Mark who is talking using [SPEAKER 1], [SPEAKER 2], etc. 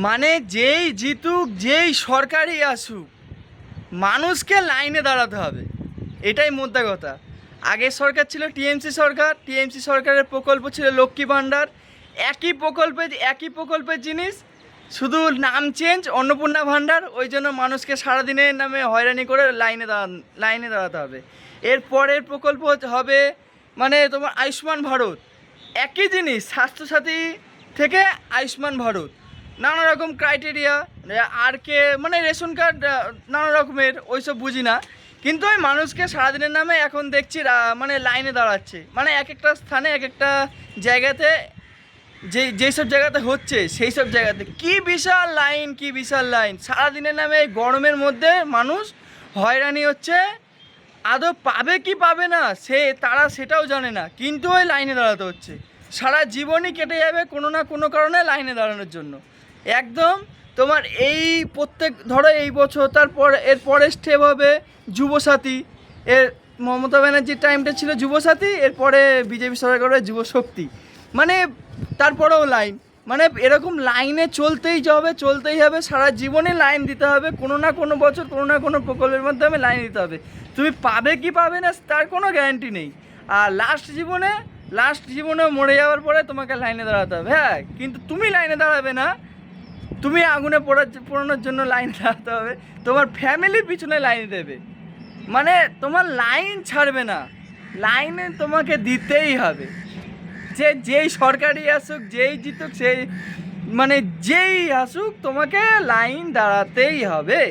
[SPEAKER 1] মানে যেই জিতুক যেই সরকারই আসুক মানুষকে লাইনে দাঁড়াতে হবে, এটাই মোদ্দা কথা। আগের সরকার ছিল টিএমসি সরকারের প্রকল্প ছিল লক্ষ্মী ভাণ্ডার। একই প্রকল্পের জিনিস, শুধু নাম চেঞ্জ, অন্নপূর্ণা ভাণ্ডার। ওই জন্য মানুষকে সারাদিনের নামে হয়রানি করে লাইনে দাঁড়াতে হবে। এর পরের প্রকল্প হবে মানে তোমার আয়ুষ্মান ভারত। একই জিনিস, স্বাস্থ্যসাথী থেকে আয়ুষ্মান ভারত, নানা রকম ক্রাইটেরিয়া। আর কে মানে রেশন কার্ড নানা রকমের, ওইসব বুঝি না। কিন্তু ওই মানুষকে সারাদিনের নামে এখন দেখছি মানে লাইনে দাঁড়াচ্ছে, মানে এক একটা স্থানে এক একটা জায়গাতে, যেসব জায়গাতে হচ্ছে সেই সব জায়গাতে কি বিশাল লাইন সারাদিনের নামে। এই গরমের মধ্যে মানুষ হয়রানি হচ্ছে, আদৌ পাবে কি পাবে না তারা সেটাও জানে না, কিন্তু ওই লাইনে দাঁড়াতে হচ্ছে। সারা জীবনই কেটে যাবে কোনো না কোনো কারণে লাইনে দাঁড়ানোর জন্য। একদম তোমার এই প্রত্যেক ধরো এই বছর, তারপর এর পরের স্টেপ হবে যুবসাথী। এর মমতা ব্যানার্জির টাইমটা ছিল যুবসাথী, এরপরে বিজেপি সরকারের যুবশক্তি। মানে তারপরেও লাইন, মানে এরকম লাইনে চলতেই হবে, সারা জীবনে লাইন দিতে হবে। কোনো না কোনো বছর কোনো না কোনো প্রকল্পের মাধ্যমে লাইন দিতে হবে। তুমি পাবে কি পাবে না তার কোনো গ্যারান্টি নেই। আর লাস্ট জীবনে মরে যাওয়ার পরে তোমাকে লাইনে দাঁড়াতে হবে। হ্যাঁ, কিন্তু তুমি লাইনে দাঁড়াবে না, তুমি আগুনে পোড়ানোর জন্য লাইন দাঁড়াতে হবে, তোমার ফ্যামিলির পিছনে লাইন দেবে। মানে তোমার লাইন ছাড়বে না, লাইনে তোমাকে দিতেই হবে। যেই সরকারি আসুক, যেই জিতুক, যেই আসুক, তোমাকে লাইন দাঁড়াতেই হবে।